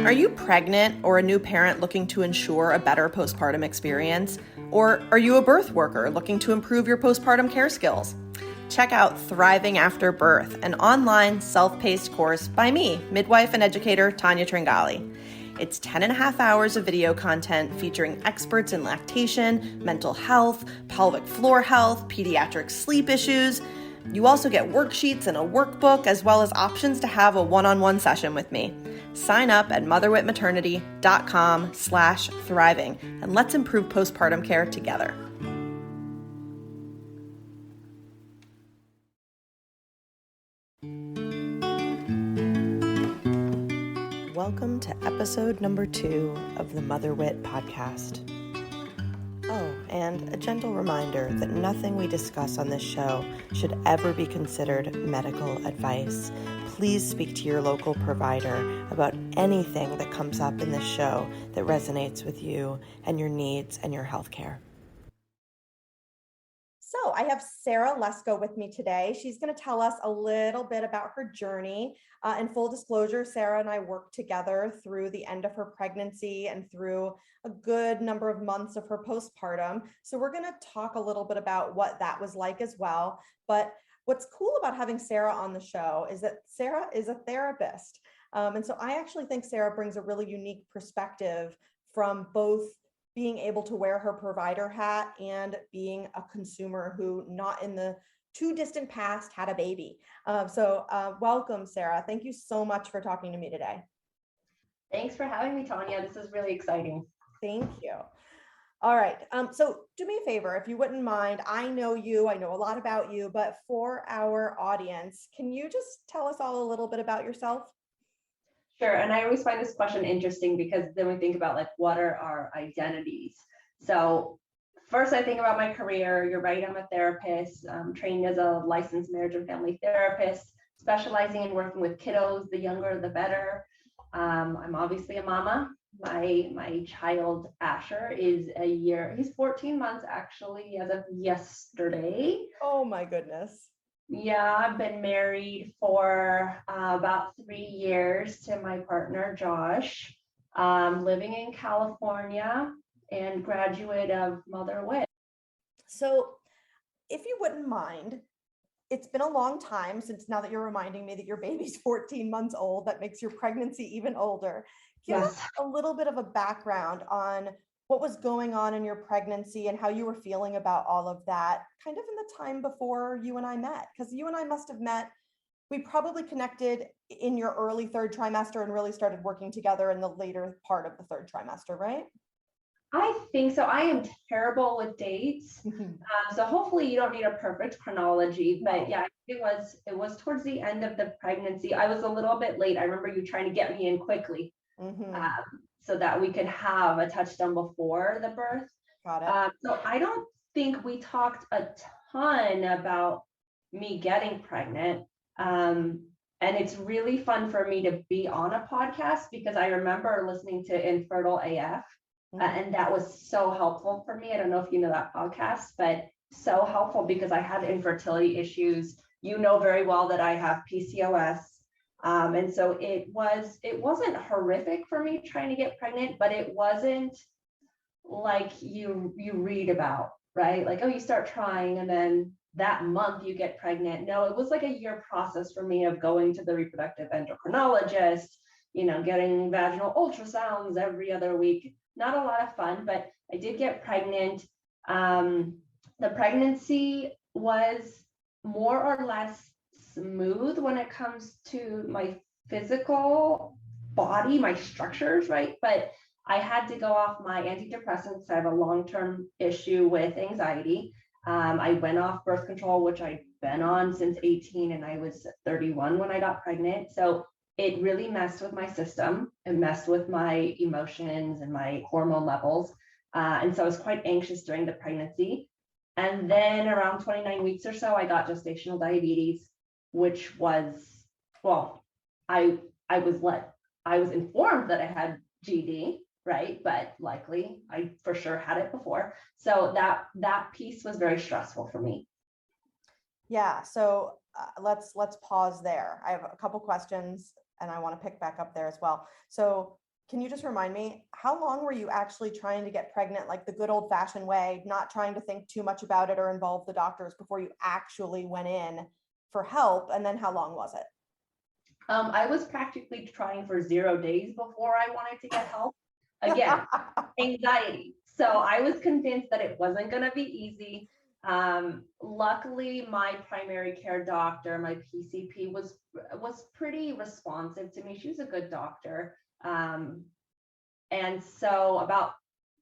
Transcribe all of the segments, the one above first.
Are you pregnant or a new parent looking to ensure a better postpartum experience? Or are you a birth worker looking to improve your postpartum care skills? Check out Thriving After Birth, an online self-paced course by me, midwife and educator Tanya Tringali. It's 10 and a half hours of video content featuring experts in lactation, mental health, pelvic floor health, pediatric sleep issues. You also get worksheets and a workbook, as well as options to have a one-on-one session with me. Sign up at motherwitmaternity.com/thriving, and let's improve postpartum care together. Welcome to episode number 2 of the MotherWit podcast. Oh, and a gentle reminder that nothing we discuss on this show should ever be considered medical advice. Please speak to your local provider about anything that comes up in this show that resonates with you and your needs and your healthcare. So I have Sarah Lesko with me today. She's going to tell us a little bit about her journey. In full disclosure, Sarah and I worked together through the end of her pregnancy and through a good number of months of her postpartum. So we're going to talk a little bit about what that was like as well. But what's cool about having Sarah on the show is that Sarah is a therapist. And so I actually think Sarah brings a really unique perspective from both being able to wear her provider hat and being a consumer who, not in the too distant past, had a baby. So welcome, Sarah. Thank you so much for talking to me today. Thanks for having me, Tanya. This is really exciting. Thank you. All right. So do me a favor, if you wouldn't mind. I know you, I know a lot about you, but for our audience, can you just tell us all a little bit about yourself? Sure. And I always find this question interesting because then we think about like, what are our identities? So first I think about my career. You're right, I'm a therapist, trained as a licensed marriage and family therapist, specializing in working with kiddos. The younger, the better. I'm obviously a mama. My child Asher is a year, he's 14 months actually as of yesterday. Oh my goodness. Yeah, I've been married for about 3 years to my partner, Josh, living in California and graduate of MotherWit. So if you wouldn't mind, it's been a long time since, now that you're reminding me that your baby's 14 months old, that makes your pregnancy even older. Give us a little bit of a background on what was going on in your pregnancy and how you were feeling about all of that, kind of in the time before you and I met, because you and I must have met, we probably connected in your early 3rd trimester and really started working together in the later part of the 3rd trimester, right? I think so. I am terrible with dates. So hopefully you don't need a perfect chronology, but yeah, it was towards the end of the pregnancy. I was a little bit late. I remember you trying to get me in quickly. So that we could have a touchdown before the birth. Got it. So I don't think we talked a ton about me getting pregnant. And it's really fun for me to be on a podcast because I remember listening to Infertile AF, and that was so helpful for me. I don't know if you know that podcast, but so helpful because I had infertility issues. You know very well that I have PCOS. And so it wasn't horrific for me trying to get pregnant, but it wasn't like you read about, right? Like, oh, you start trying and then that month you get pregnant. No, it was like a year process for me of going to the reproductive endocrinologist, getting vaginal ultrasounds every other week. Not a lot of fun, but I did get pregnant. The pregnancy was more or less smooth when it comes to my physical body, my structures, right? But I had to go off my antidepressants. I have a long-term issue with anxiety. I went off birth control, which I've been on since 18, and I was 31 when I got pregnant. So it really messed with my system. It messed with my emotions and my hormone levels. And so I was quite anxious during the pregnancy. And then around 29 weeks or so, I got gestational diabetes, which was, well, I was informed that I had GD, right? But likely I for sure had it before. So that piece was very stressful for me. Yeah. So let's pause there. I have a couple questions and I want to pick back up there as well. So Can you just remind me, how long were you actually trying to get pregnant, like the good old fashioned way, not trying to think too much about it or involve the doctors before you actually went in for help? And then how long was it? I was practically trying for 0 days before I wanted to get help. Again, anxiety. So I was convinced that it wasn't going to be easy. Luckily, my primary care doctor, my PCP, was pretty responsive to me. She was a good doctor. And so about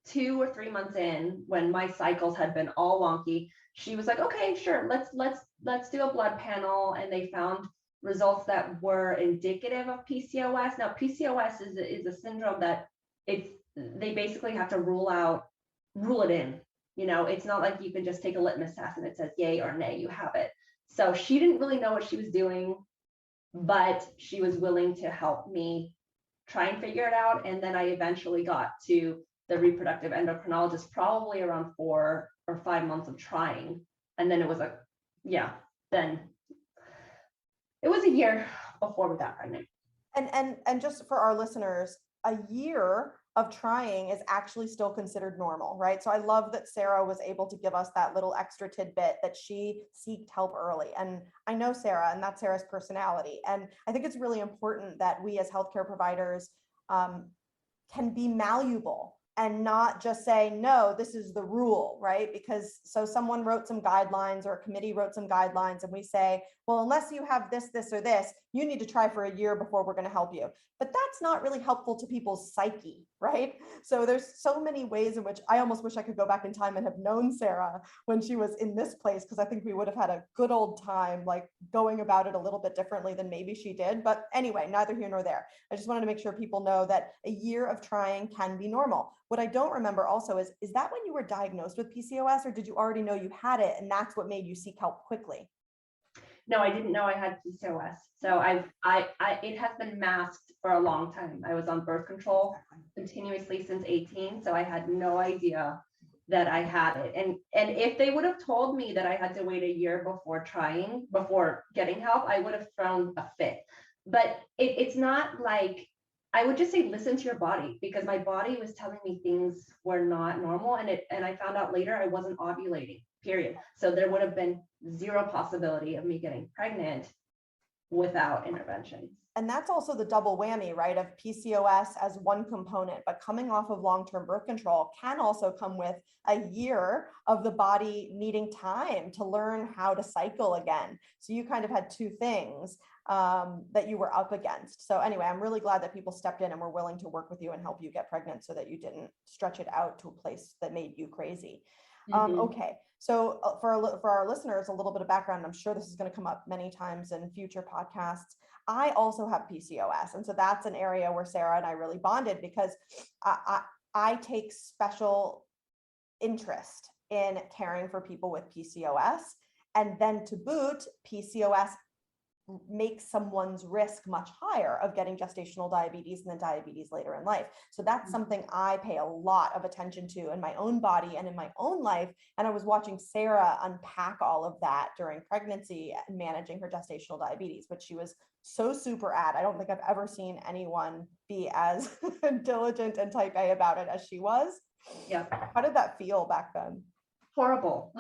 2 or 3 months in, when my cycles had been all wonky, she was like, okay, sure, let's do a blood panel. And they found results that were indicative of PCOS. Now, PCOS is a syndrome that they basically have to rule it in. It's not like you can just take a litmus test and it says yay or nay, you have it. So she didn't really know what she was doing, but she was willing to help me try and figure it out. And then I eventually got to the reproductive endocrinologist probably around 4 or 5 months of trying. And then it was then it was a year before we got pregnant. And just for our listeners, a year of trying is actually still considered normal, right? So I love that Sarah was able to give us that little extra tidbit that she sought help early. And I know Sarah, and that's Sarah's personality. And I think it's really important that we as healthcare providers can be malleable and not just say, no, this is the rule, right? Because so someone wrote some guidelines or a committee wrote some guidelines and we say, well, unless you have this, this, or this, you need to try for a year before we're going to help you. But that's not really helpful to people's psyche, right? So there's so many ways in which I almost wish I could go back in time and have known Sarah when she was in this place, because I think we would have had a good old time, like going about it a little bit differently than maybe she did. But anyway, neither here nor there. I just wanted to make sure people know that a year of trying can be normal. What I don't remember also is that when you were diagnosed with PCOS, or did you already know you had it and that's what made you seek help quickly? No, I didn't know I had PCOS. So it has been masked for a long time. I was on birth control continuously since 18. So I had no idea that I had it. And if they would have told me that I had to wait a year before getting help, I would have thrown a fit. But it's not like, I would just say, listen to your body, because my body was telling me things were not normal. And I found out later I wasn't ovulating, period. So there would have been zero possibility of me getting pregnant without interventions. And that's also the double whammy, right? Of PCOS as one component, but coming off of long-term birth control can also come with a year of the body needing time to learn how to cycle again. So you kind of had two things that you were up against. So anyway, I'm really glad that people stepped in and were willing to work with you and help you get pregnant so that you didn't stretch it out to a place that made you crazy. Okay, so for our listeners, a little bit of background. I'm sure this is going to come up many times in future podcasts. I also have PCOS, and so that's an area where Sarah and I really bonded, because I take special interest in caring for people with PCOS, and then to boot, PCOS makes someone's risk much higher of getting gestational diabetes and then diabetes later in life. So that's something I pay a lot of attention to in my own body and in my own life. And I was watching Sarah unpack all of that during pregnancy and managing her gestational diabetes, which she was so super at. I don't think I've ever seen anyone be as diligent and type A about it as she was. Yeah. How did that feel back then? Horrible.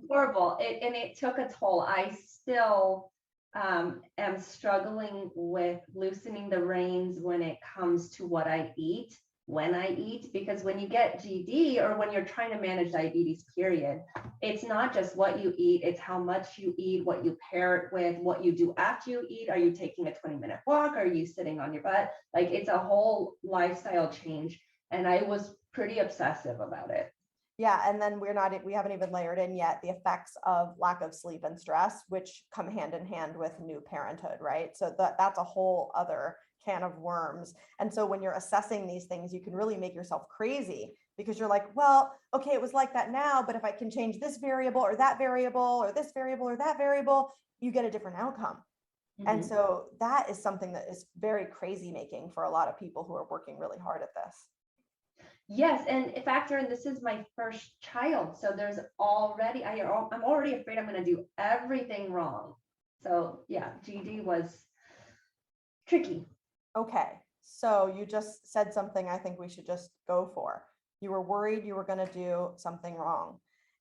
Horrible. It took a toll. I still am struggling with loosening the reins when it comes to what I eat, when I eat, because when you get GD, or when you're trying to manage diabetes, period, it's not just what you eat, it's how much you eat, what you pair it with, what you do after you eat. Are you taking a 20-minute walk? Are you sitting on your butt? Like, it's a whole lifestyle change. And I was pretty obsessive about it. Yeah, and then we haven't even layered in yet the effects of lack of sleep and stress, which come hand in hand with new parenthood, right? So that's a whole other can of worms. And so when you're assessing these things, you can really make yourself crazy, because you're like, well, okay, it was like that now, but if I can change this variable or that variable or this variable or that variable, you get a different outcome. Mm-hmm. And so that is something that is very crazy making for a lot of people who are working really hard at this. Yes, and factor in, this is my first child, so there's already I'm already afraid I'm going to do everything wrong. So yeah, GD was tricky. Okay, So you just said something I think we should just go for. You were worried you were going to do something wrong.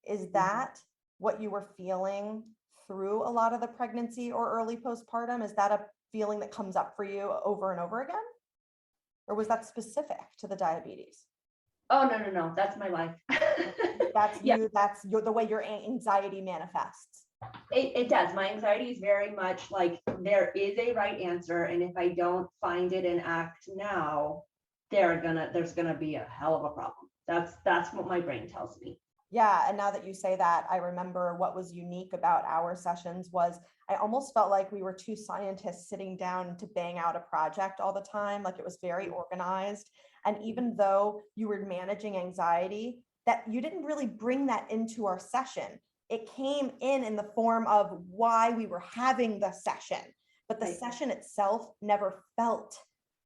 Is that what you were feeling through a lot of the pregnancy or early postpartum? Is that a feeling that comes up for you over and over again? Or was that specific to the diabetes? Oh, no. That's my life. That's Yeah, you, that's the way your anxiety manifests. it does. My anxiety is very much like there is a right answer. And if I don't find it and act now, there's gonna be a hell of a problem. That's what my brain tells me. Yeah, and now that you say that, I remember what was unique about our sessions was I almost felt like we were two scientists sitting down to bang out a project all the time. Like it was very organized. And even though you were managing anxiety, that you didn't really bring that into our session. It came in the form of why we were having the session, but the Right. session itself never felt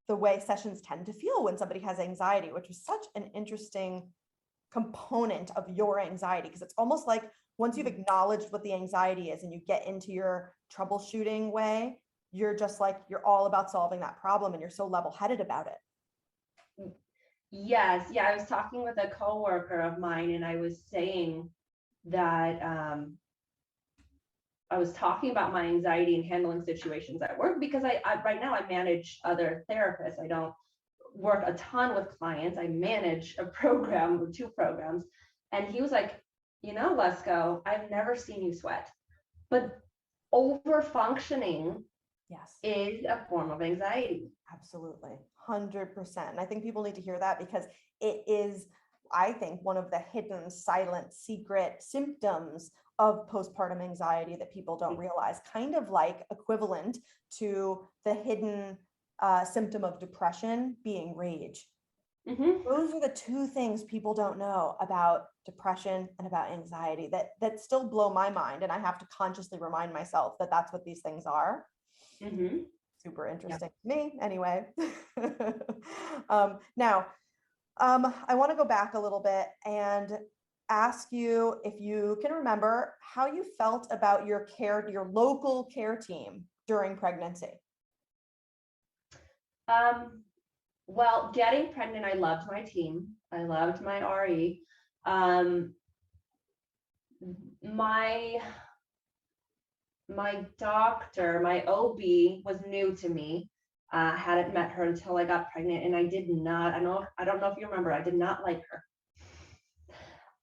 the way sessions tend to feel when somebody has anxiety, which was such an interesting component of your anxiety, because it's almost like once you've acknowledged what the anxiety is and you get into your troubleshooting way, you're just like, you're all about solving that problem and you're so level-headed about it. Yes, yeah. I was talking with a coworker of mine, and I was saying that I was talking about my anxiety and handling situations at work because I right now I manage other therapists. I don't work a ton with clients. I manage a program or two programs. And he was like, Lesko, I've never seen you sweat. But over functioning Yes, is a form of anxiety. absolutely. 100%. And I think people need to hear that because it is, I think, one of the hidden, silent, secret symptoms of postpartum anxiety that people don't realize, kind of like equivalent to the hidden symptom of depression being rage. Mm-hmm. Those are the two things people don't know about depression and about anxiety that still blow my mind. And I have to consciously remind myself that that's what these things are. Mm-hmm. Super Yeah. interesting to me anyway. Now, I want to go back a little bit and ask you if you can remember how you felt about your local care team during pregnancy. Well, getting pregnant, I loved my team. I loved my RE. Um, my my doctor, my OB was new to me. I hadn't met her until I got pregnant, and I did not. I don't know if you remember. I did not like her.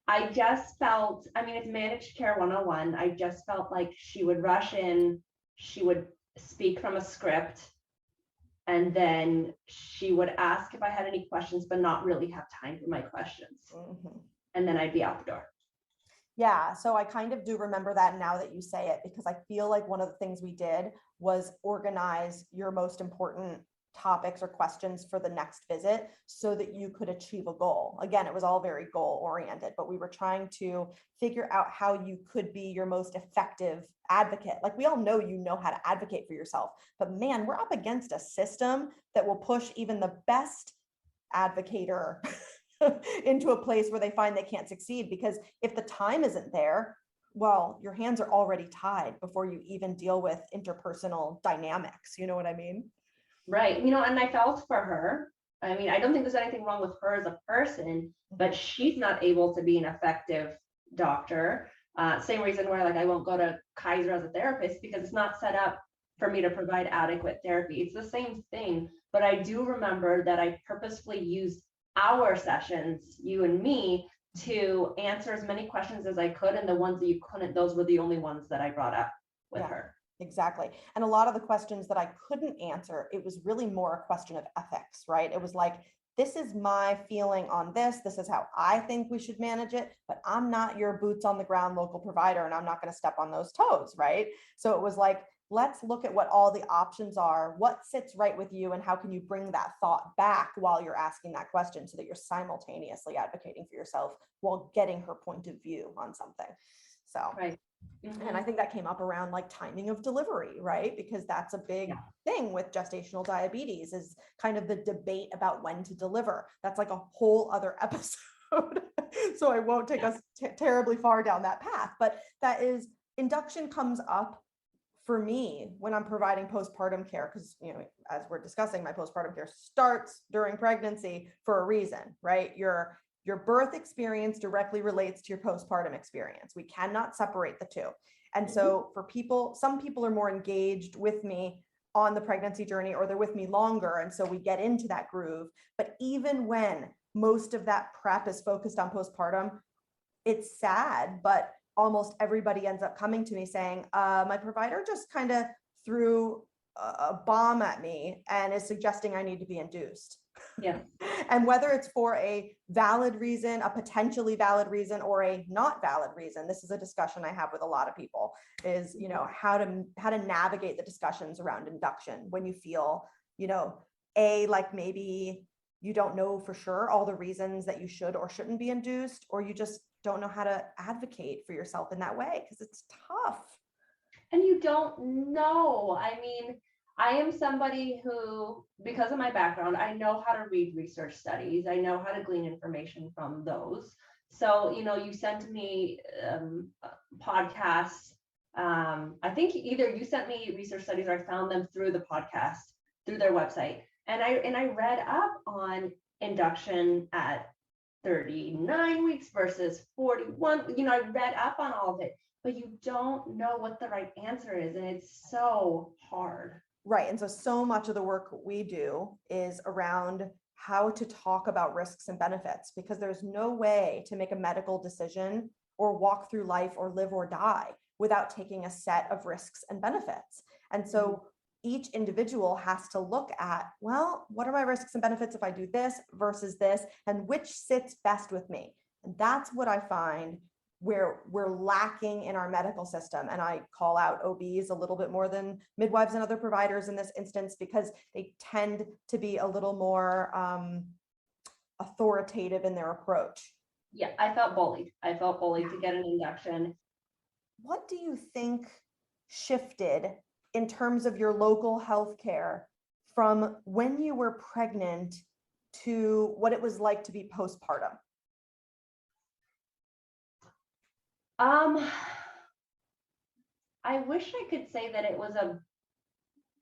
I just felt. I mean, it's managed care 101. I just felt like she would rush in. She would speak from a script, and then she would ask if I had any questions, but not really have time for my questions. Mhm. And then I'd be out the door. Yeah, so I kind of do remember that now that you say it, because I feel like one of the things we did was organize your most important topics or questions for the next visit so that you could achieve a goal. Again, it was all very goal oriented, but we were trying to figure out how you could be your most effective advocate. Like we all know you know how to advocate for yourself, but man, we're up against a system that will push even the best advocator into a place where they find they can't succeed, because if the time isn't there, well, your hands are already tied before you even deal with interpersonal dynamics. You know what I mean? Right. And I felt for her. I mean, I don't think there's anything wrong with her as a person, but she's not able to be an effective doctor. Same reason why, like, I won't go to Kaiser as a therapist because it's not set up for me to provide adequate therapy. It's the same thing. But I do remember that I purposefully used our sessions, you and me, to answer as many questions as I could. And the ones that you couldn't, those were the only ones that I brought up with Yeah. her. Exactly. And a lot of the questions that I couldn't answer, it was really more a question of ethics, right? It was like, this is my feeling on this. This is how I think we should manage it, but I'm not your boots on the ground local provider and I'm not going to step on those toes, right? So it was like, let's look at what all the options are, what sits right with you, and how can you bring that thought back while you're asking that question so that you're simultaneously advocating for yourself while getting her point of view on something. So, Right. Mm-hmm. and I think that came up around like timing of delivery, right? Because that's a big thing with gestational diabetes, is kind of the debate about when to deliver. That's like a whole other episode. So I won't take us terribly far down that path, but that is, induction comes up for me, when I'm providing postpartum care, because, as we're discussing, my postpartum care starts during pregnancy for a reason, right? Your birth experience directly relates to your postpartum experience. We cannot separate the two. And so for people, some people are more engaged with me on the pregnancy journey, or they're with me longer. And so we get into that groove. But even when most of that prep is focused on postpartum, it's sad, but almost everybody ends up coming to me saying, my provider just kind of threw a bomb at me and is suggesting I need to be induced. Yeah. And whether it's for a valid reason, a potentially valid reason, or a not valid reason, this is a discussion I have with a lot of people, is, how to navigate the discussions around induction when you feel, like maybe you don't know for sure all the reasons that you should or shouldn't be induced, or you just don't know how to advocate for yourself in that way because it's tough. And you don't know. I mean, I am somebody who, because of my background, I know how to read research studies. I know how to glean information from those. So, you sent me podcasts. I think either you sent me research studies or I found them through the podcast, through their website. And I read up on induction at 39 weeks versus 41. I read up on all of it, but you don't know what the right answer is. And it's so hard. Right. And so much of the work we do is around how to talk about risks and benefits, because there's no way to make a medical decision or walk through life or live or die without taking a set of risks and benefits. And so each individual has to look at, well, what are my risks and benefits if I do this versus this, and which sits best with me? And that's what I find where we're lacking in our medical system. And I call out OBs a little bit more than midwives and other providers in this instance, because they tend to be a little more authoritative in their approach. Yeah, I felt bullied. To get an induction. What do you think shifted in terms of your local healthcare from when you were pregnant to what it was like to be postpartum? I wish I could say that it was a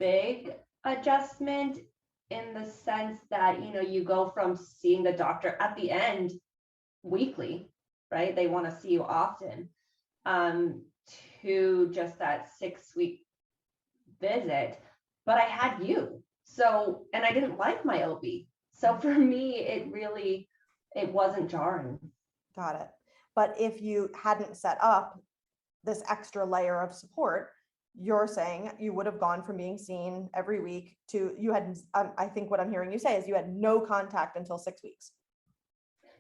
big adjustment, in the sense that, you go from seeing the doctor at the end weekly, right? They want to see you often, to just that 6-week visit. But I had you. So, and I didn't like my OB. So for me, it wasn't jarring. Got it. But if you hadn't set up this extra layer of support, you're saying you would have gone from being seen every week to, you had, I think what I'm hearing you say is you had no contact until 6 weeks.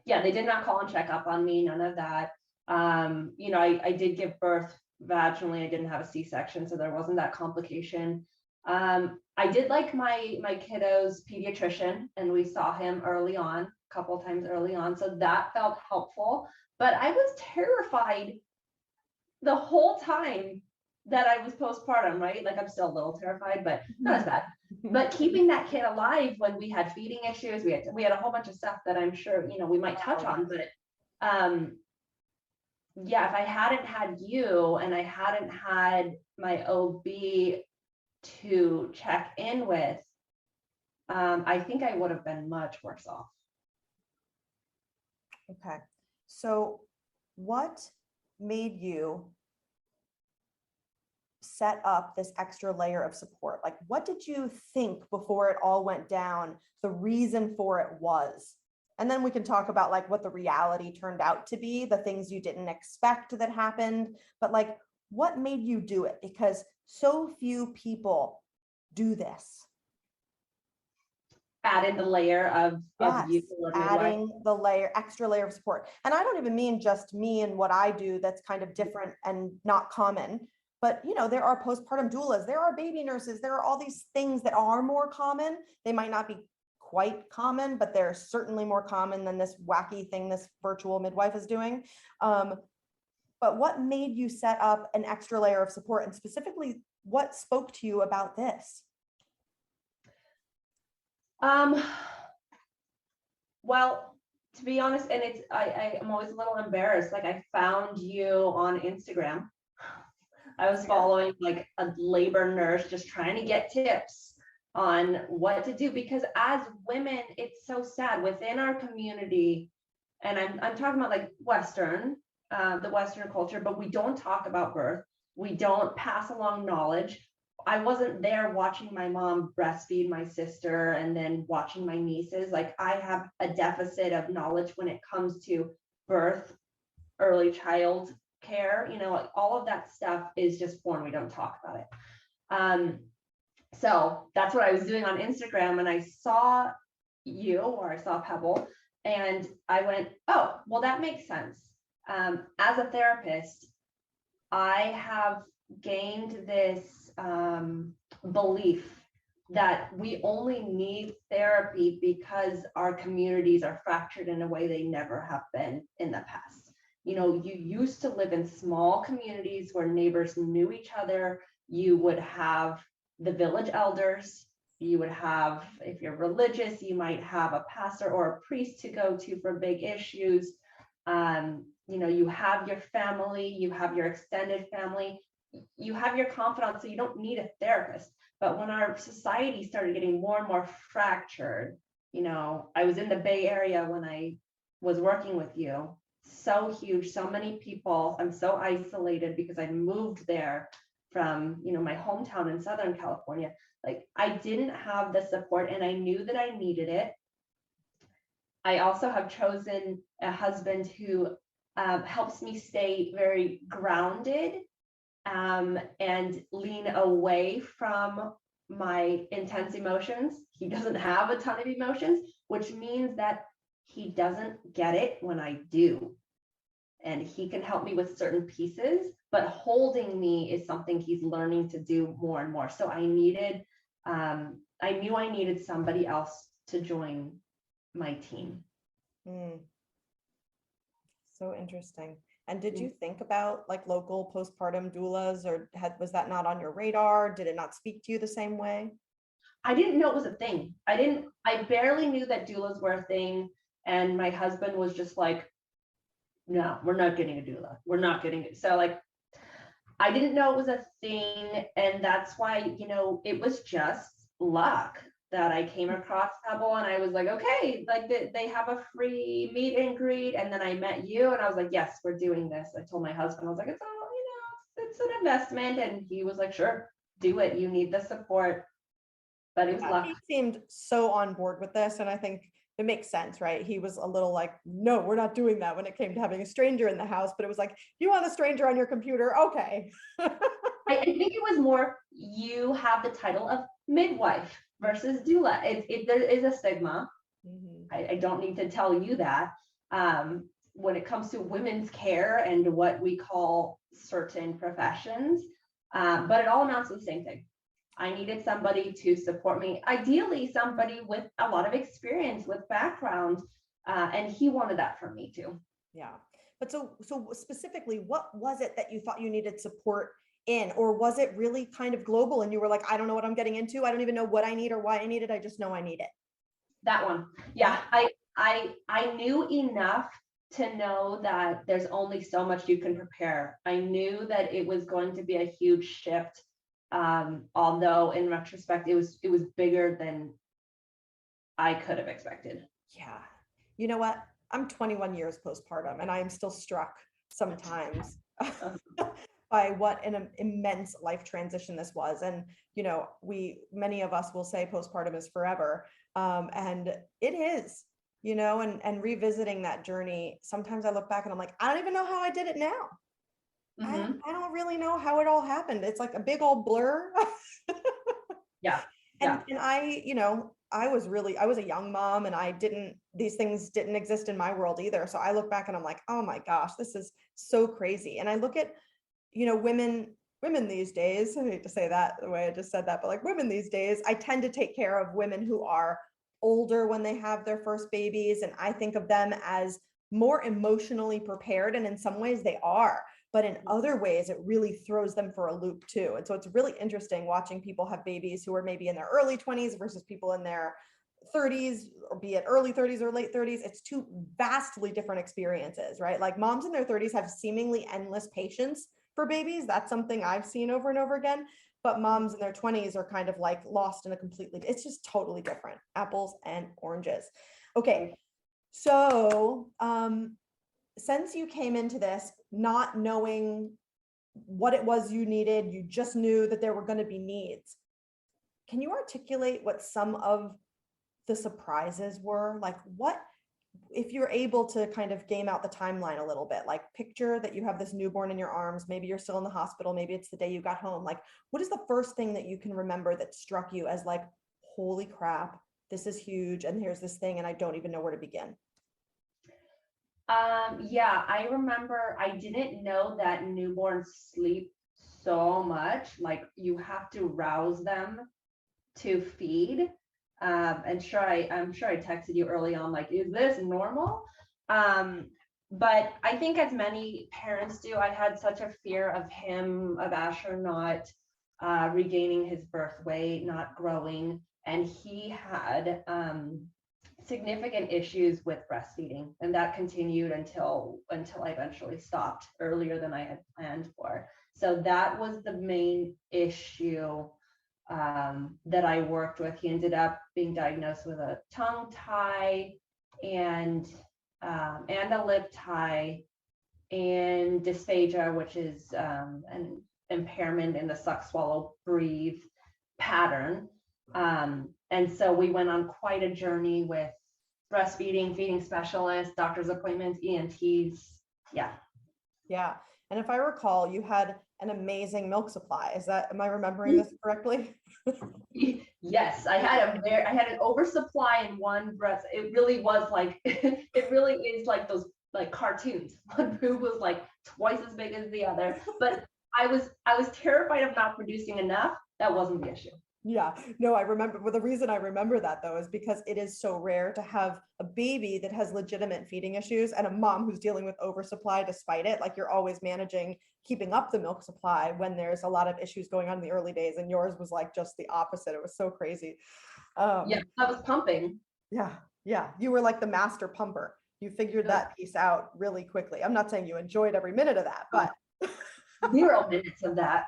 Yeah, they did not call and check up on me, none of that. I did give birth vaginally. I didn't have a C-section, so there wasn't that complication. I did like my kiddo's pediatrician, and we saw him early on, a couple of times early on, so that felt helpful. But I was terrified the whole time that I was postpartum, right? Like, I'm still a little terrified, but not as bad. But keeping that kid alive when we had feeding issues, we had a whole bunch of stuff that I'm sure, we might touch on, but yeah, if I hadn't had you and I hadn't had my OB to check in with, I think I would have been much worse off. Okay. So what made you set up this extra layer of support? Like, what did you think before it all went down the reason for it was? And then we can talk about like what the reality turned out to be, the things you didn't expect that happened, but like, what made you do it? Because so few people do this. Added the layer of you, adding the extra layer of support. And I don't even mean just me and what I do that's kind of different and not common, but there are postpartum doulas, there are baby nurses, there are all these things that are more common. They might not be quite common, but they're certainly more common than this wacky thing this virtual midwife is doing. But what made you set up an extra layer of support, and specifically what spoke to you about this? Well, to be honest, and I'm always a little embarrassed. Like, I found you on Instagram. I was following like a labor nurse, just trying to get tips on what to do, because as women, it's so sad within our community. And I'm talking about like the Western culture, but we don't talk about birth. We don't pass along knowledge. I wasn't there watching my mom breastfeed my sister and then watching my nieces. Like, I have a deficit of knowledge when it comes to birth, early child care, like all of that stuff is just foreign. We don't talk about it. So that's what I was doing on Instagram, and I saw I saw Pebble, and I went, oh, well, that makes sense. As a therapist, I have gained this belief that we only need therapy because our communities are fractured in a way they never have been in the past. You used to live in small communities where neighbors knew each other. You would have the village elders. You would have, if you're religious, you might have a pastor or a priest to go to for big issues. You have your family, you have your extended family, you have your confidant, so you don't need a therapist. But when our society started getting more and more fractured, I was in the Bay Area when I was working with you. So huge, so many people. I'm so isolated because I moved there from, my hometown in Southern California. Like, I didn't have the support, and I knew that I needed it. I also have chosen a husband who helps me stay very grounded and lean away from my intense emotions. He doesn't have a ton of emotions, which means that he doesn't get it when I do. And he can help me with certain pieces, but holding me is something he's learning to do more and more. So I knew I needed somebody else to join my team. So interesting. And did you think about like local postpartum doulas, or was that not on your radar? Did it not speak to you the same way? I didn't know it was a thing. I barely knew that doulas were a thing. And my husband was just like, no, we're not getting a doula. We're not getting it. So like, I didn't know it was a thing. And that's why, it was just luck that I came across Pebble, and I was like, okay, like they have a free meet and greet. And then I met you, and I was like, yes, we're doing this. I told my husband, I was like, it's all, it's an investment. And he was like, sure, do it. You need the support. But it was luck. He seemed so on board with this. And I think it makes sense, right? He was a little like, no, we're not doing that when it came to having a stranger in the house. But it was like, you want a stranger on your computer? Okay. I think it was more, you have the title of midwife versus doula. There is a stigma. I don't need to tell you that. When it comes to women's care and what we call certain professions, but it all amounts to the same thing. I needed somebody to support me, ideally somebody with a lot of experience, with background, and he wanted that from me too. Yeah. But so specifically, what was it that you thought you needed support in, or was it really kind of global and you were like, I don't know what I'm getting into. I don't even know what I need or why I need it. I just know I need it. That one. Yeah. I knew enough to know that there's only so much you can prepare. I knew that it was going to be a huge shift. Although in retrospect, it was bigger than I could have expected. Yeah. You know what? I'm 21 years postpartum, and I am still struck sometimes by what an immense life transition this was. And, many of us will say postpartum is forever. And it is, and revisiting that journey. Sometimes I look back and I'm like, I don't even know how I did it now. I don't really know how it all happened. It's like a big old blur. Yeah. And I was a young mom, and these things didn't exist in my world either. So I look back and I'm like, oh my gosh, this is so crazy. And I look at, women these days, I hate to say that the way I just said that, but like women these days, I tend to take care of women who are older when they have their first babies. And I think of them as more emotionally prepared. And in some ways they are. But in other ways, it really throws them for a loop too. And so it's really interesting watching people have babies who are maybe in their early 20s versus people in their 30s, or be it early 30s or late 30s. It's two vastly different experiences, right? Like moms in their 30s have seemingly endless patience for babies. That's something I've seen over and over again. But moms in their 20s are kind of like lost in a completely, it's just totally different. Apples and oranges. Okay. So since you came into this not knowing what it was you needed, you just knew that there were going to be needs. Can you articulate what some of the surprises were? Like what, if you're able to kind of game out the timeline a little bit, like picture that you have this newborn in your arms, maybe you're still in the hospital, maybe it's the day you got home. Like, what is the first thing that you can remember that struck you as like, holy crap, this is huge, and here's this thing, and I don't even know where to begin? Yeah, I remember I didn't know that newborns sleep so much. Like you have to rouse them to feed. And I'm sure I texted you early on, like, is this normal? But I think as many parents do, I had such a fear of Asher not regaining his birth weight, not growing. And he had significant issues with breastfeeding, and that continued until I eventually stopped earlier than I had planned for. So that was the main issue that I worked with. He ended up being diagnosed with a tongue tie and a lip tie and dysphagia, which is an impairment in the suck, swallow, breathe pattern. And so we went on quite a journey with breastfeeding, feeding specialists, doctor's appointments, ENTs. Yeah. Yeah. And if I recall, you had an amazing milk supply. Am I remembering this correctly? Yes, I had an oversupply in one breast. It really was like, it really is like those like cartoons. One boob was like twice as big as the other, but I was terrified of not producing enough. That wasn't the issue. Yeah, no, I remember. Well, the reason I remember that though is because it is so rare to have a baby that has legitimate feeding issues and a mom who's dealing with oversupply despite it. Like you're always managing keeping up the milk supply when there's a lot of issues going on in the early days, and yours was like just the opposite. It was so crazy. Yeah, I was pumping. Yeah, yeah, you were like the master pumper. You figured that piece out really quickly. I'm not saying you enjoyed every minute of that, but 0 minutes of that.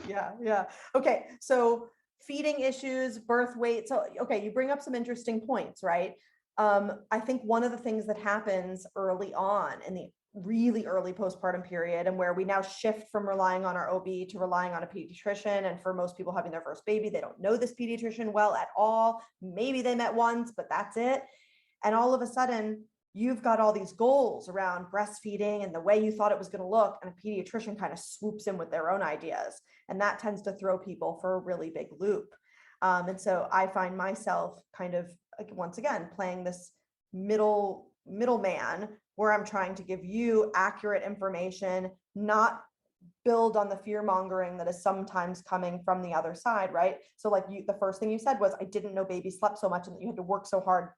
yeah, yeah. Okay, so feeding issues, birth weight. So, okay, you bring up some interesting points, right? I think one of the things that happens early on in the really early postpartum period, and where we now shift from relying on our OB to relying on a pediatrician, and for most people having their first baby, they don't know this pediatrician well at all. Maybe they met once, but that's it. And all of a sudden, you've got all these goals around breastfeeding and the way you thought it was going to look, and a pediatrician kind of swoops in with their own ideas, and that tends to throw people for a really big loop. And so I find myself kind of, like, once again, playing this middleman where I'm trying to give you accurate information, not build on the fear mongering that is sometimes coming from the other side, right? So like you, the first thing you said was, I didn't know babies slept so much and that you had to work so hard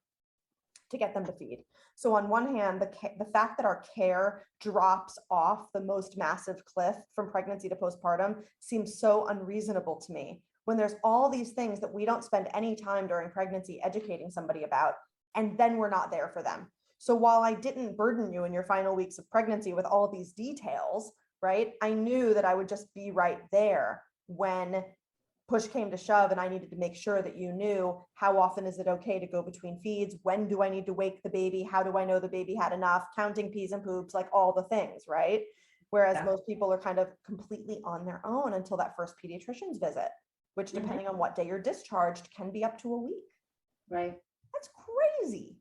to get them to feed. So on one hand, the fact that our care drops off the most massive cliff from pregnancy to postpartum seems so unreasonable to me, when there's all these things that we don't spend any time during pregnancy educating somebody about, and then we're not there for them. So while I didn't burden you in your final weeks of pregnancy with all of these details, right, I knew that I would just be right there when push came to shove and I needed to make sure that you knew, how often is it okay to go between feeds? When do I need to wake the baby? How do I know the baby had enough? Counting pees and poops, like all the things, right? Whereas most people are kind of completely on their own until that first pediatrician's visit, which depending on what day you're discharged can be up to a week. Right. That's crazy.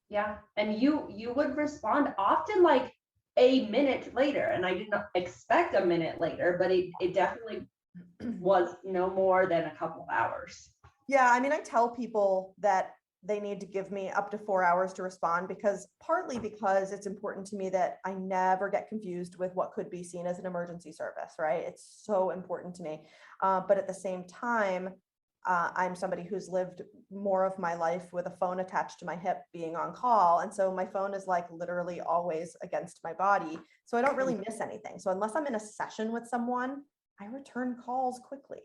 Yeah. And you would respond often like a minute later. And I didn't expect a minute later, but it definitely was no more than a couple of hours. Yeah, I mean, I tell people that they need to give me up to 4 hours to respond, because partly because it's important to me that I never get confused with what could be seen as an emergency service, right? It's so important to me. But at the same time, I'm somebody who's lived more of my life with a phone attached to my hip being on call. And so my phone is like literally always against my body. So I don't really miss anything. So unless I'm in a session with someone, I return calls quickly.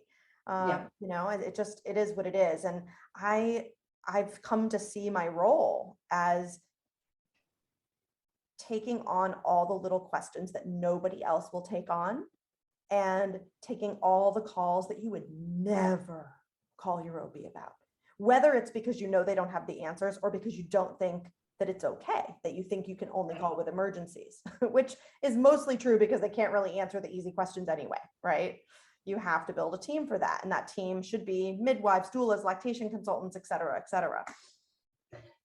You know, it is what it is. And I've come to see my role as taking on all the little questions that nobody else will take on, and taking all the calls that you would never call your OB about, whether it's because you know they don't have the answers or because you don't think that it's okay, that you think you can only call with emergencies, which is mostly true because they can't really answer the easy questions anyway, right? You have to build a team for that. And that team should be midwives, doulas, lactation consultants, et cetera, et cetera.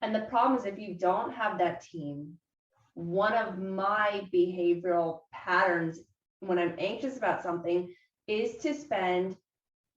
And the problem is if you don't have that team, one of my behavioral patterns when I'm anxious about something is to spend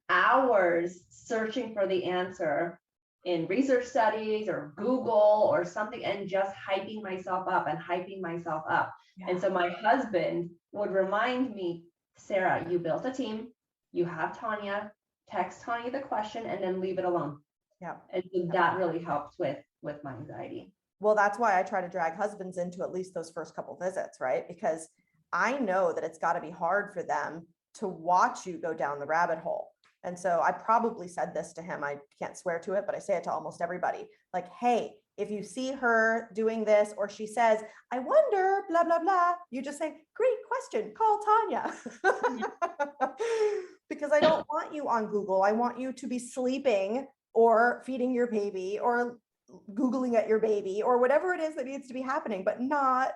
hours searching for the answer in research studies or Google or something, and just hyping myself up and hyping myself up. Yeah. And so my husband would remind me, Sarah, you built a team, you have Tanya, text Tanya the question and then leave it alone. Yeah. And so that really helped with my anxiety. Well, that's why I try to drag husbands into at least those first couple visits, right? Because I know that it's got to be hard for them to watch you go down the rabbit hole. And so I probably said this to him. I can't swear to it, but I say it to almost everybody. Like, hey, if you see her doing this, or she says, I wonder, blah, blah, blah, you just say, great question, call Tanya. Because I don't want you on Google. I want you to be sleeping or feeding your baby or Googling at your baby or whatever it is that needs to be happening, but not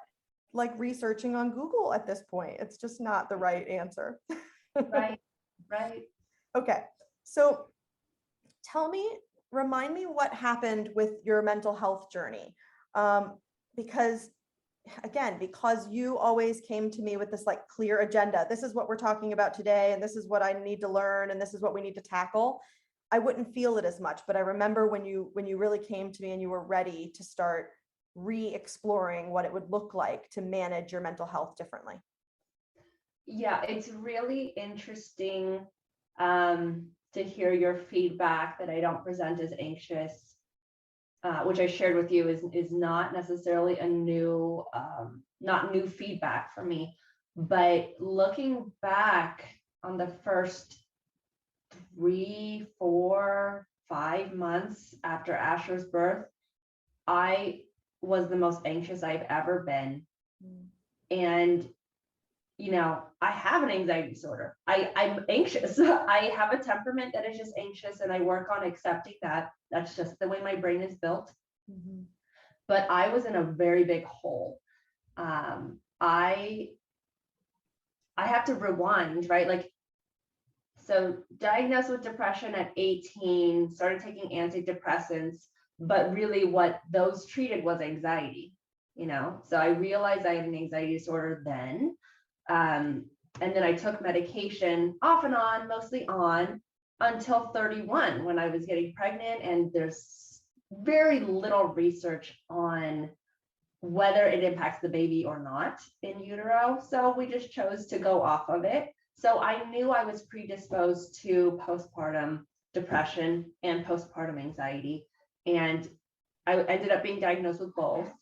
like researching on Google at this point. It's just not the right answer. Right. Okay. So remind me what happened with your mental health journey. Because you always came to me with this like clear agenda. This is what we're talking about today. And this is what I need to learn. And this is what we need to tackle. I wouldn't feel it as much, but I remember when you really came to me and you were ready to start re-exploring what it would look like to manage your mental health differently. Yeah, it's really interesting to hear your feedback that I don't present as anxious, which I shared with you is not necessarily a new, not new feedback for me. But looking back on the first 3, 4, 5 months after Asher's birth, I was the most anxious I've ever been. And I have an anxiety disorder. I'm anxious. I have a temperament that is just anxious, and I work on accepting that. That's just the way my brain is built. Mm-hmm. But I was in a very big hole. I have to rewind, right? Like, so diagnosed with depression at 18, started taking antidepressants, but really what those treated was anxiety, So I realized I had an anxiety disorder then. And then I took medication off and on, mostly on, until 31 when I was getting pregnant. And there's very little research on whether it impacts the baby or not in utero. So we just chose to go off of it. So I knew I was predisposed to postpartum depression and postpartum anxiety. And I ended up being diagnosed with both.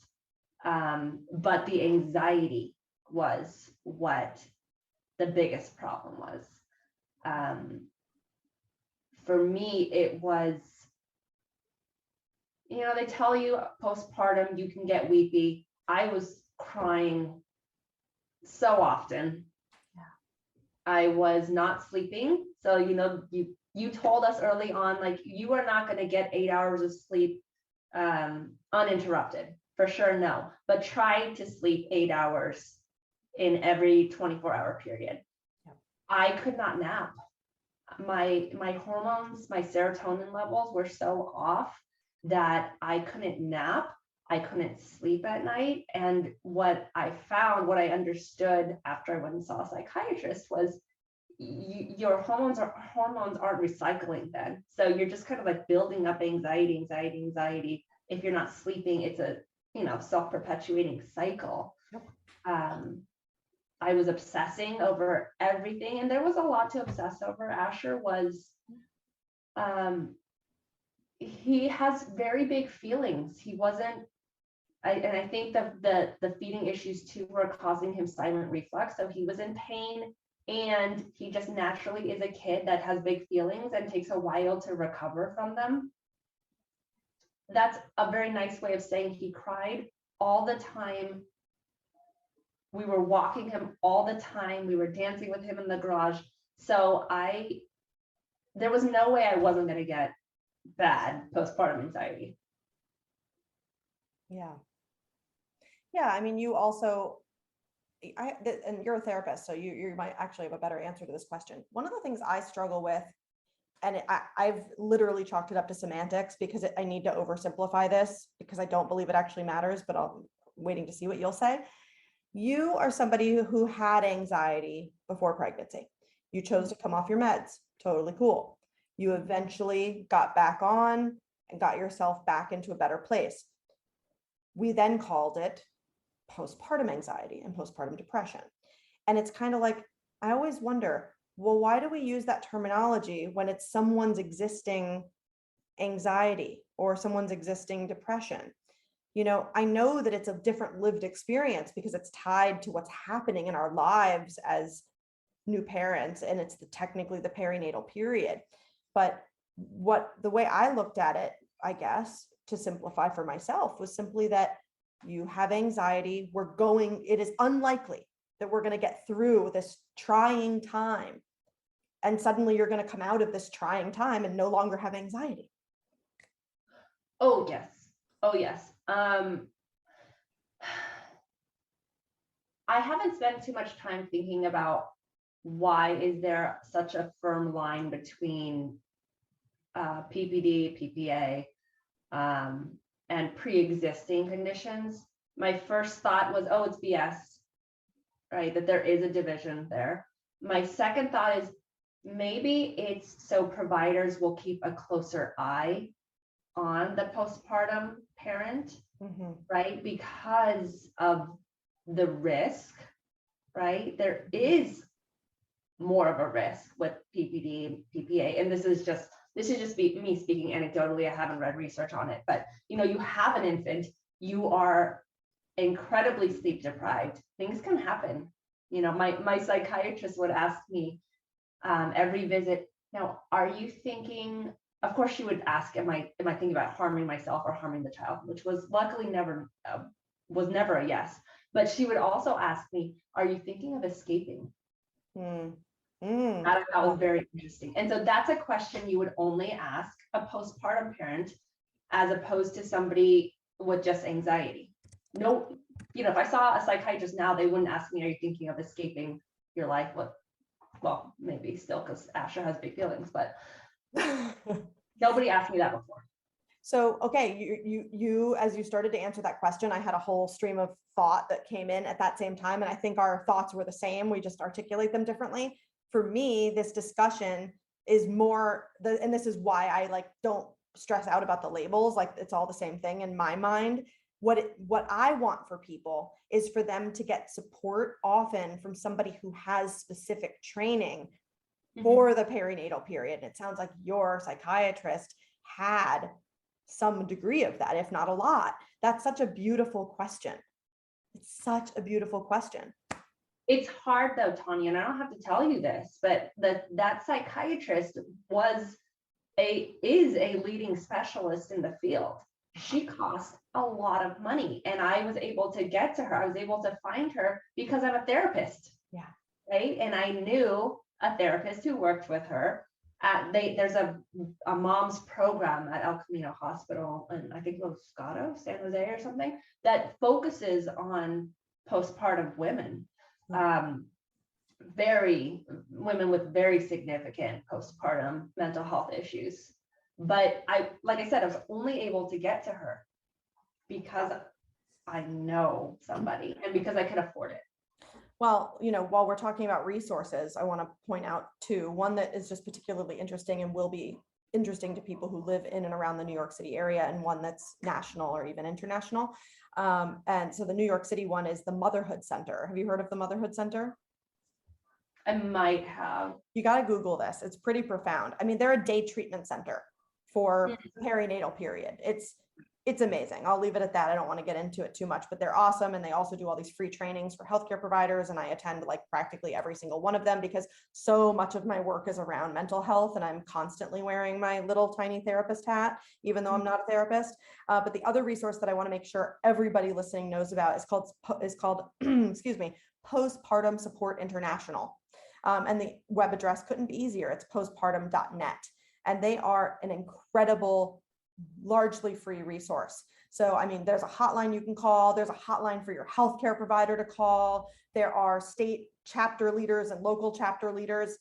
But the anxiety was what the biggest problem was. For me, it was, they tell you postpartum, you can get weepy. I was crying so often. Yeah. I was not sleeping. So, you told us early on, like, you are not going to get 8 hours of sleep uninterrupted. For sure, no. But try to sleep 8 hours in every 24-hour period. Yeah. I could not nap. My hormones, my serotonin levels were so off that I couldn't nap. I couldn't sleep at night. And what I understood after I went and saw a psychiatrist was your hormones aren't recycling then. So you're just kind of like building up anxiety. If you're not sleeping, it's a self-perpetuating cycle. Yep. I was obsessing over everything, and there was a lot to obsess over. Asher was, he has very big feelings. He wasn't, and I think the feeding issues too were causing him silent reflux. So he was in pain, and he just naturally is a kid that has big feelings and takes a while to recover from them. That's a very nice way of saying he cried all the time we were walking him all the time. We were dancing with him in the garage. So there was no way I wasn't going to get bad postpartum anxiety. Yeah. Yeah. I mean, you also, and you're a therapist, so you might actually have a better answer to this question. One of the things I struggle with, and I've literally chalked it up to semantics because I need to oversimplify this because I don't believe it actually matters, but I'm waiting to see what you'll say. You are somebody who had anxiety before pregnancy. You chose to come off your meds. Totally cool. You eventually got back on and got yourself back into a better place. We then called it postpartum anxiety and postpartum depression. And it's kind of like, I always wonder, well, why do we use that terminology when it's someone's existing anxiety or someone's existing depression? You know, I know that it's a different lived experience because it's tied to what's happening in our lives as new parents, and it's technically the perinatal period. But the way I looked at it, I guess, to simplify for myself, was simply that you have anxiety. It is unlikely that we're going to get through this trying time. And suddenly you're going to come out of this trying time and no longer have anxiety. Oh, yes. Oh, yes. I haven't spent too much time thinking about why is there such a firm line between PPD, PPA, and pre-existing conditions. My first thought was, oh, it's BS, right? That there is a division there. My second thought is maybe it's so providers will keep a closer eye on the postpartum parent, right? Because of the risk, right? There is more of a risk with PPD and PPA. And this is just me speaking anecdotally. I haven't read research on it, but you have an infant, you are incredibly sleep deprived. Things can happen. My psychiatrist would ask me every visit, now, are you thinking, of course she would ask, am I thinking about harming myself or harming the child, which was luckily never a yes. But she would also ask me, are you thinking of escaping? That was very interesting. And so that's a question you would only ask a postpartum parent as opposed to somebody with just anxiety. No, if I saw a psychiatrist now, they wouldn't ask me, are you thinking of escaping your life? Well, maybe still, because Asher has big feelings, but nobody asked me that before. So, okay, you as you started to answer that question, I had a whole stream of thought that came in at that same time. And I think our thoughts were the same. We just articulate them differently. For me, this discussion is more and this is why I don't stress out about the labels. Like, it's all the same thing in my mind. What I want for people is for them to get support often from somebody who has specific training for the perinatal period. And it sounds like your psychiatrist had some degree of that, if not a lot. That's such a beautiful question. It's such a beautiful question. It's hard though, Tanya, and I don't have to tell you this, but that psychiatrist is a leading specialist in the field. She cost a lot of money, and I was able to get to her. I was able to find her because I'm a therapist. Yeah. Right. And I knew a therapist who worked with her. There's a mom's program at El Camino Hospital, and I think Los Gatos, San Jose or something, that focuses on postpartum women. Women with very significant postpartum mental health issues. But like I said, I was only able to get to her because I know somebody and because I could afford it. Well, while we're talking about resources, I want to point out too, one that is just particularly interesting and will be interesting to people who live in and around the New York City area, and one that's national or even international. And so the New York City one is the Motherhood Center. Have you heard of the Motherhood Center? I might have. You got to Google this. It's pretty profound. I mean, they're a day treatment center for perinatal period. It's it's amazing. I'll leave it at that. I don't want to get into it too much, but they're awesome. And they also do all these free trainings for healthcare providers. And I attend like practically every single one of them because so much of my work is around mental health. And I'm constantly wearing my little tiny therapist hat, even though I'm not a therapist. But the other resource that I want to make sure everybody listening knows about is called excuse me, Postpartum Support International. And the web address couldn't be easier. It's postpartum.net. And they are an incredible, largely free resource. So, I mean, there's a hotline you can call. There's a hotline for your healthcare provider to call. There are state chapter leaders and local chapter leaders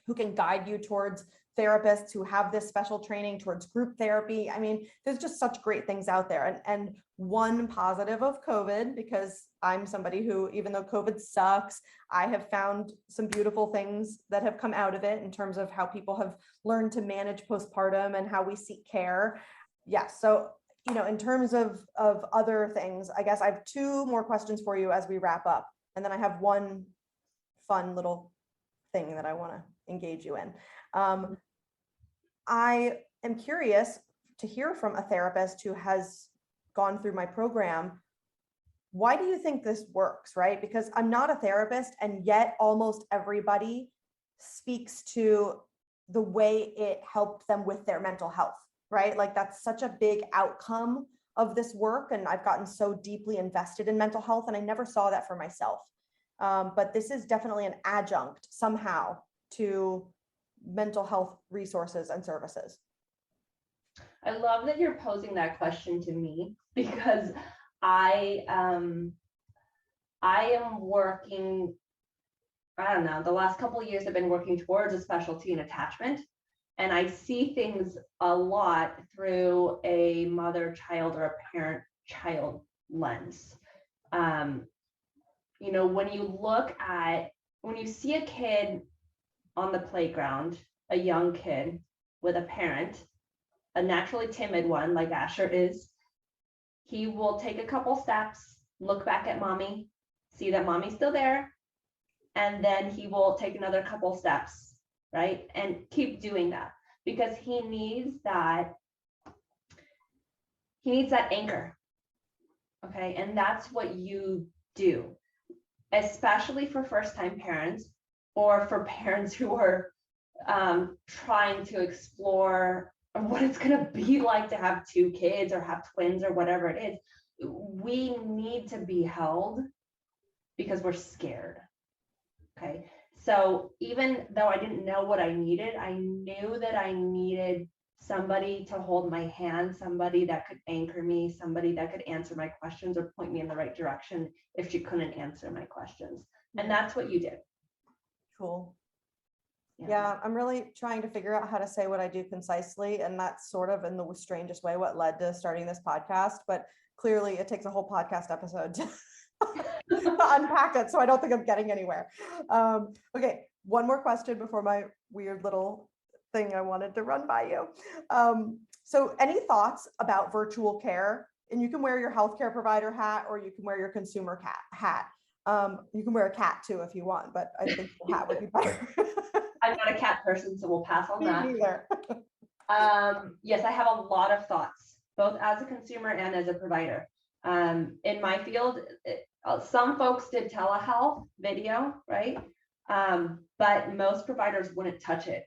who can guide you towards therapists who have this special training, towards group therapy. I mean, there's just such great things out there. And one positive of COVID, because I'm somebody who, even though COVID sucks, I have found some beautiful things that have come out of it in terms of how people have learned to manage postpartum and how we seek care. Yes. So, you know, in terms of other things, I guess I have two more questions for you as we wrap up. And then I have one fun little thing that I want to engage you in. I am curious to hear from a therapist who has gone through my program. Why do you think this works, right? Because I'm not a therapist, and yet almost everybody speaks to the way it helped them with their mental health, right? Like that's such a big outcome of this work. And I've gotten so deeply invested in mental health, and I never saw that for myself. But this is definitely an adjunct somehow to mental health resources and services. I love that you're posing that question to me because I am working, I don't know, the last couple of years I've been working towards a specialty in attachment, and I see things a lot through a mother-child or a parent-child lens. You know, when you see a kid on the playground, a young kid with a parent, a naturally timid one like Asher is, he will take a couple steps, look back at mommy, see that mommy's still there, and then he will take another couple steps, right? And keep doing that because he needs that anchor. Okay. And that's what you do, especially for first-time parents or for parents who are trying to explore what it's going to be like to have two kids or have twins or whatever it is. We need to be held because we're scared. Okay. So even though I didn't know what I needed, I knew that I needed somebody to hold my hand, somebody that could anchor me, somebody that could answer my questions or point me in the right direction if she couldn't answer my questions. And that's what you did. Cool. Yeah, I'm really trying to figure out how to say what I do concisely. And that's sort of in the strangest way what led to starting this podcast. But clearly it takes a whole podcast episode to unpack it. So I don't think I'm getting anywhere. Okay, one more question before my weird little thing I wanted to run by you. So any thoughts about virtual care? And you can wear your healthcare provider hat or you can wear your consumer hat. You can wear a cat too if you want, but I think the hat would be better. I'm not a cat person, so we'll pass on that. Me neither. Yes, I have a lot of thoughts, both as a consumer and as a provider. In my field, some folks did telehealth video, right? But most providers wouldn't touch it.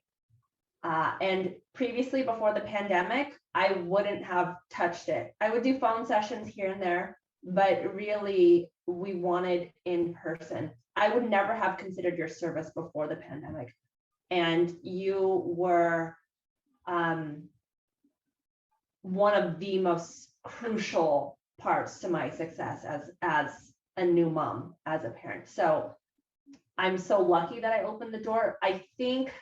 And previously, before the pandemic, I wouldn't have touched it. I would do phone sessions here and there, but really, we wanted in person. I would never have considered your service before the pandemic. And you were one of the most crucial parts to my success as a new mom, as a parent. So I'm so lucky that I opened the door. I think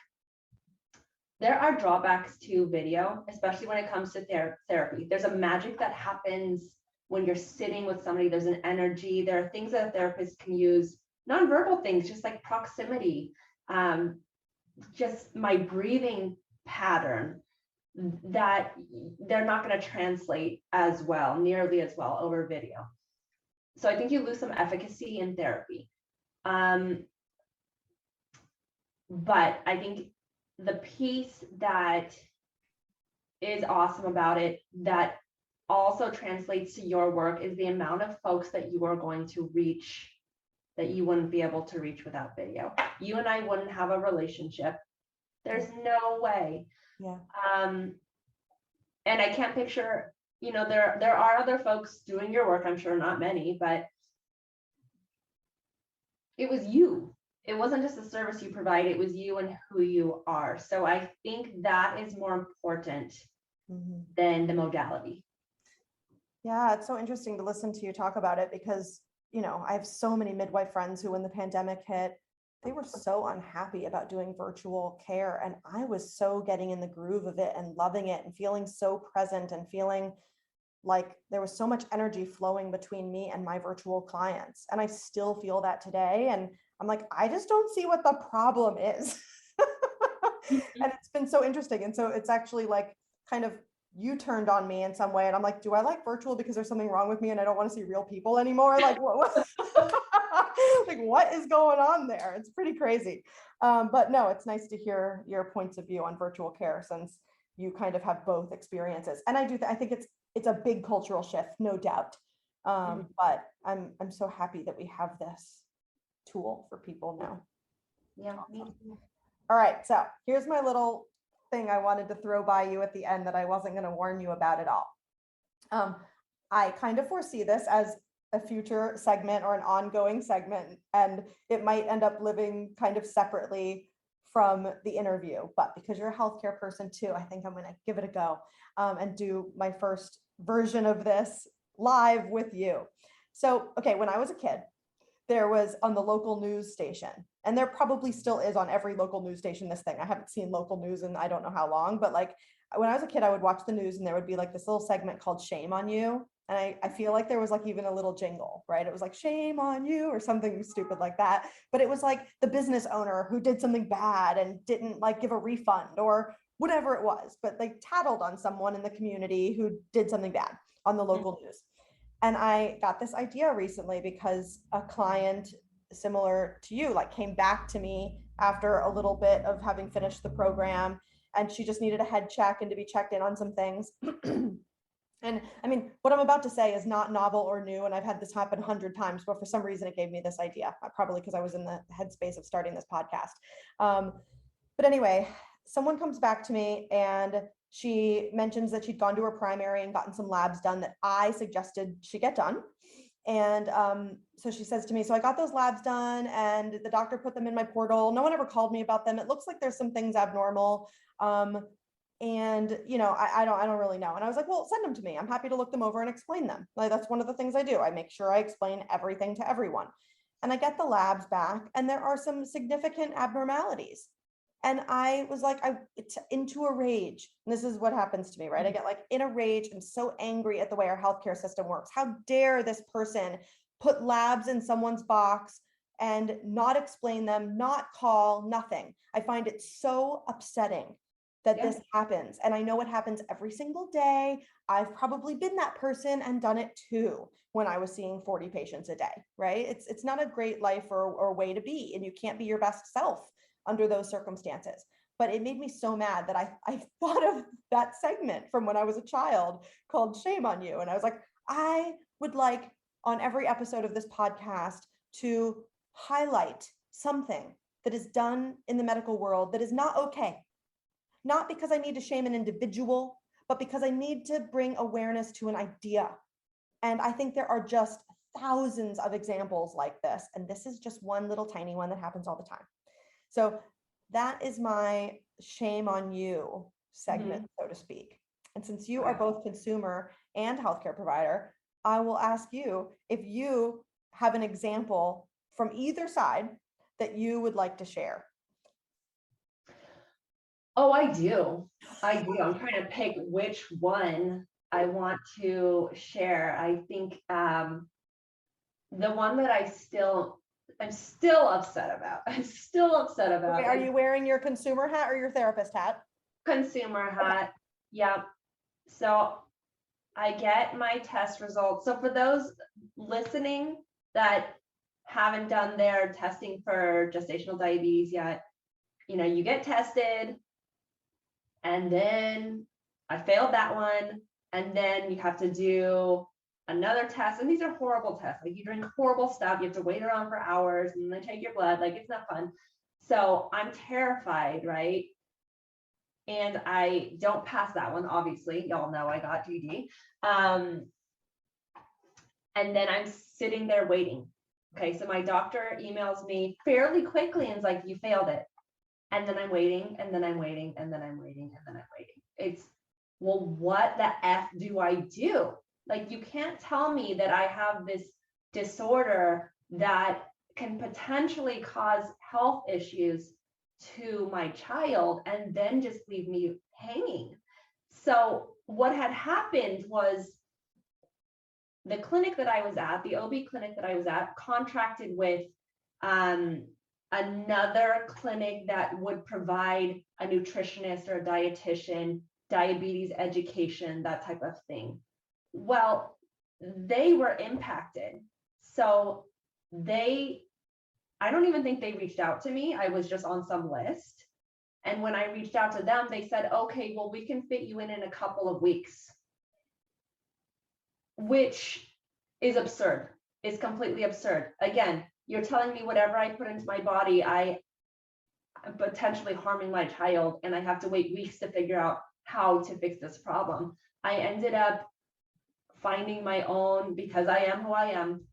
there are drawbacks to video, especially when it comes to therapy. There's a magic that happens when you're sitting with somebody. There's an energy. There are things that a therapist can use, nonverbal things, just like proximity, just my breathing pattern, that they're not going to translate as well, nearly as well over video. So I think you lose some efficacy in therapy. But I think the piece that is awesome about it, that also translates to your work is the amount of folks that you are going to reach that you wouldn't be able to reach without video. You and I wouldn't have a relationship. There's no way. Yeah. And I can't picture, there are other folks doing your work, I'm sure not many, but it was you. It wasn't just the service you provide, it was you and who you are. So I think that is more important than the modality. Yeah, it's so interesting to listen to you talk about it because, I have so many midwife friends who, when the pandemic hit, they were so unhappy about doing virtual care. And I was so getting in the groove of it and loving it and feeling so present and feeling like there was so much energy flowing between me and my virtual clients. And I still feel that today. And I'm like, I just don't see what the problem is. And it's been so interesting. And so it's actually like kind of you turned on me in some way. And I'm like, do I like virtual because there's something wrong with me and I don't want to see real people anymore? Like, what? Like, what is going on there? It's pretty crazy. But no, it's nice to hear your points of view on virtual care since you kind of have both experiences. And I think it's a big cultural shift, no doubt. But I'm so happy that we have this tool for people now. Yeah. All right, so here's my little thing I wanted to throw by you at the end that I wasn't going to warn you about at all. I kind of foresee this as a future segment or an ongoing segment, and it might end up living kind of separately from the interview. But because you're a healthcare person too, I think I'm going to give it a go and do my first version of this live with you. So, okay, when I was a kid, there was on the local news station, and there probably still is on every local news station, this thing. I haven't seen local news in I don't know how long, but like when I was a kid, I would watch the news and there would be like this little segment called Shame on You. And I feel like there was like even a little jingle, right? It was like shame on you or something stupid like that. But it was like the business owner who did something bad and didn't like give a refund or whatever it was, but like tattled on someone in the community who did something bad on the local news. And I got this idea recently because a client similar to you like came back to me after a little bit of having finished the program, and she just needed a head check and to be checked in on some things. And I mean, what I'm about to say is not novel or new, and I've had this happen 100 times, but for some reason it gave me this idea, probably because I was in the headspace of starting this podcast. But anyway, someone comes back to me and she mentions that she'd gone to her primary and gotten some labs done that I suggested she get done. And so she says to me, so I got those labs done and the doctor put them in my portal. No one ever called me about them. It looks like there's some things abnormal. And I don't really know. And I was like, well, send them to me. I'm happy to look them over and explain them. Like, that's one of the things I do. I make sure I explain everything to everyone. And I get the labs back and there are some significant abnormalities. And I was like, it's into a rage. And this is what happens to me, right? I get like in a rage and so angry at the way our healthcare system works. How dare this person put labs in someone's box and not explain them, not call, nothing. I find it so upsetting that this happens. And I know it happens every single day. I've probably been that person and done it too when I was seeing 40 patients a day, right? It's not a great life or way to be, and you can't be your best self under those circumstances. But it made me so mad that I thought of that segment from when I was a child called Shame on You. And I was like, I would like on every episode of this podcast to highlight something that is done in the medical world that is not okay. Not because I need to shame an individual, but because I need to bring awareness to an idea. And I think there are just thousands of examples like this. And this is just one little tiny one that happens all the time. So that is my shame on you segment, so to speak. And since you are both consumer and healthcare provider, I will ask you if you have an example from either side that you would like to share. Oh, I do. I'm trying to pick which one I want to share. I think the one that I'm still upset about. Okay, are you wearing your consumer hat or your therapist hat? Consumer hat. Okay. Yeah. So I get my test results. So for those listening that haven't done their testing for gestational diabetes yet, you get tested. And then I failed that one. And then you have to do another test. And these are horrible tests. Like you drink horrible stuff. You have to wait around for hours and then take your blood. Like it's not fun. So I'm terrified, right? And I don't pass that one, obviously. Y'all know I got GD. And then I'm sitting there waiting. Okay, so my doctor emails me fairly quickly and is like, you failed it. And then I'm waiting, and then I'm waiting, and then I'm waiting, and then I'm waiting. It's, well, what the F do I do? Like, you can't tell me that I have this disorder that can potentially cause health issues to my child and then just leave me hanging. So what had happened was the clinic that I was at, the OB clinic that I was at, contracted with another clinic that would provide a nutritionist or a dietitian, diabetes education, that type of thing. Well, they were impacted. So I don't even think they reached out to me. I was just on some list. And when I reached out to them, they said, okay, well, we can fit you in a couple of weeks, which is absurd. It's completely absurd. Again, you're telling me whatever I put into my body, I'm potentially harming my child, and I have to wait weeks to figure out how to fix this problem. I ended up finding my own, because I am who I am,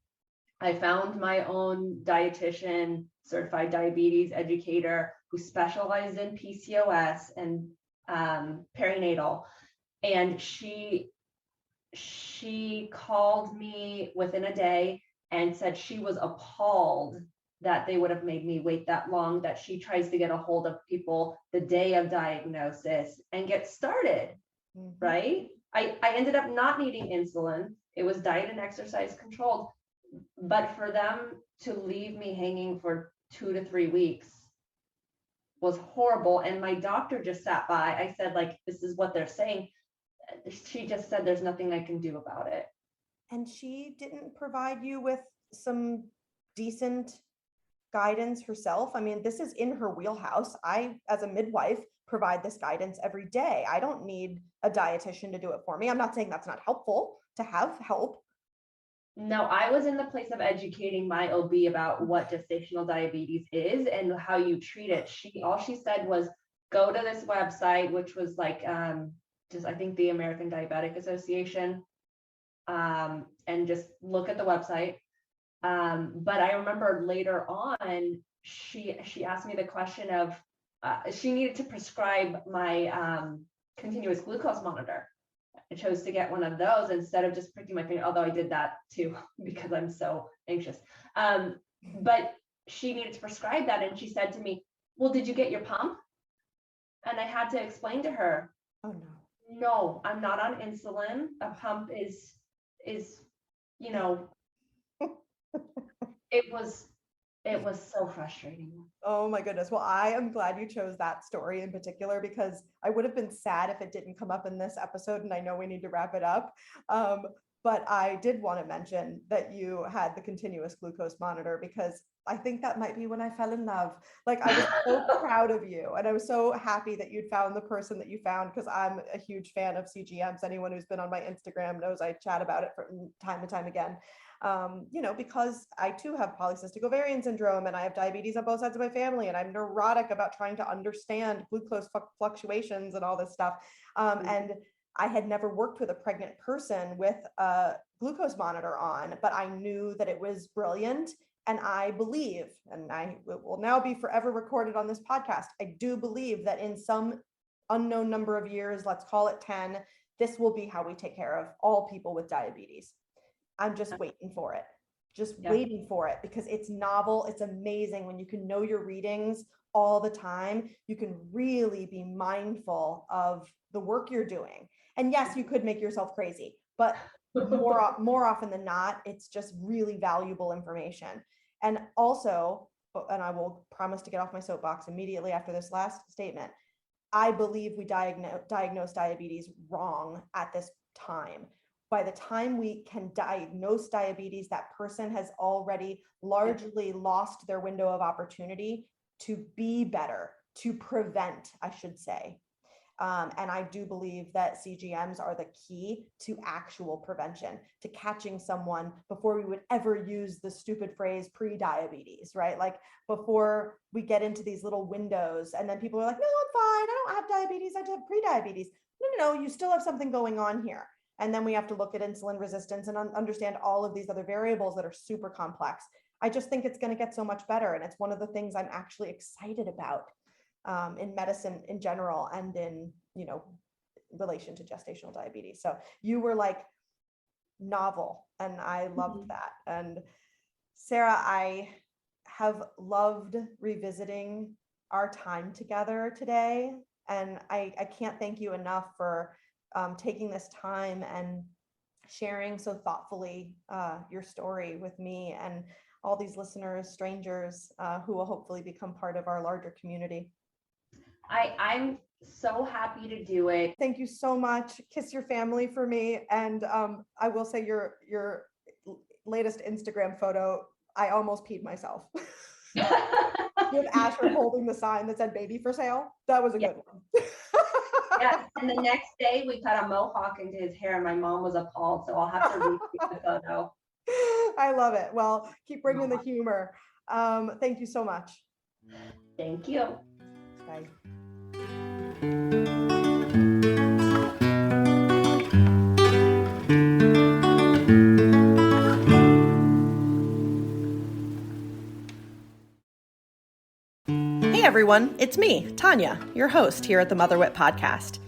I found my own dietitian, certified diabetes educator who specialized in PCOS and perinatal. And she called me within a day and said she was appalled that they would have made me wait that long, that she tries to get a hold of people the day of diagnosis and get started, right? I ended up not needing insulin. It was diet and exercise controlled. But for them to leave me hanging for 2 to 3 weeks was horrible. And my doctor just sat by. I said, like, this is what they're saying. She just said, there's nothing I can do about it. And she didn't provide you with some decent guidance herself? I mean, this is in her wheelhouse. I, as a midwife, provide this guidance every day. I don't need a dietitian to do it for me. I'm not saying that's not helpful to have help. No, I was in the place of educating my OB about what gestational diabetes is and how you treat it. All she said was, go to this website, which was like just, I think, the American Diabetic Association, and just look at the website. But I remember later on, she asked me the question of, she needed to prescribe my continuous glucose monitor. I chose to get one of those instead of just pricking my finger, although I did that too because I'm so anxious. But she needed to prescribe that. And she said to me, well, did you get your pump? And I had to explain to her, oh no, I'm not on insulin. A pump is, you know, it was so frustrating. Oh my goodness. Well, I am glad you chose that story in particular, because I would have been sad if it didn't come up in this episode, and I know we need to wrap it up. But I did want to mention that you had the continuous glucose monitor, because I think that might be when I fell in love. Like, I was so proud of you, and I was so happy that you'd found the person that you found, because I'm a huge fan of CGMs. Anyone who's been on my Instagram knows I chat about it from time to time again. Because I too have polycystic ovarian syndrome, and I have diabetes on both sides of my family, and I'm neurotic about trying to understand glucose fluctuations and all this stuff. And I had never worked with a pregnant person with a glucose monitor on, but I knew that it was brilliant. And I believe, and it will now be forever recorded on this podcast, I do believe that in some unknown number of years, let's call it 10, this will be how we take care of all people with diabetes. I'm just waiting for it, waiting for it, because it's novel. It's amazing when you can know your readings all the time. You can really be mindful of the work you're doing. And yes, you could make yourself crazy, but more often than not, it's just really valuable information. And also, and I will promise to get off my soapbox immediately after this last statement, I believe we diagnose diabetes wrong at this time. By the time we can diagnose diabetes, that person has already largely lost their window of opportunity to be better, to prevent, I should say. And I do believe that CGMs are the key to actual prevention, to catching someone before we would ever use the stupid phrase pre-diabetes, right? Like before we get into these little windows and then people are like, no, I'm fine. I don't have diabetes. I just have pre-diabetes. No, you still have something going on here. And then we have to look at insulin resistance and understand all of these other variables that are super complex. I just think it's going to get so much better. And it's one of the things I'm actually excited about in medicine in general and in, relation to gestational diabetes. So you were like novel and I loved that. And Sarah, I have loved revisiting our time together today. And I can't thank you enough for taking this time and sharing so thoughtfully your story with me and all these listeners, strangers who will hopefully become part of our larger community. I'm so happy to do it. Thank you so much. Kiss your family for me. And I will say your latest Instagram photo, I almost peed myself. With Asher holding the sign that said baby for sale. That was a good one. Yes, and the next day we cut a mohawk into his hair and my mom was appalled, so I'll have to retweet the photo. I love it. Well, keep bringing the humor. Thank you so much. Thank you. Bye. Hey everyone, it's me, Tanya, your host here at the Mother Wit Podcast.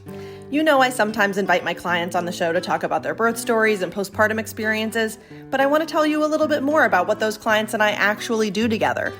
You know I sometimes invite my clients on the show to talk about their birth stories and postpartum experiences, but I want to tell you a little bit more about what those clients and I actually do together.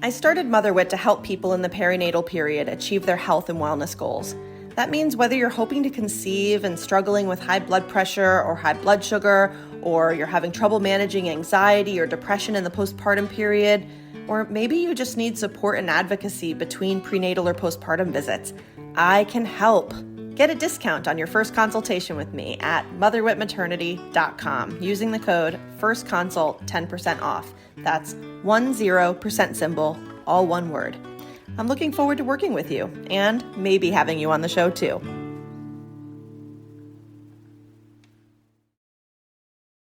I started Mother Wit to help people in the perinatal period achieve their health and wellness goals. That means whether you're hoping to conceive and struggling with high blood pressure or high blood sugar, or you're having trouble managing anxiety or depression in the postpartum period, or maybe you just need support and advocacy between prenatal or postpartum visits, I can help. Get a discount on your first consultation with me at motherwitmaternity.com using the code FIRSTCONSULT 10% off. That's 10% symbol, all one word. I'm looking forward to working with you and maybe having you on the show too.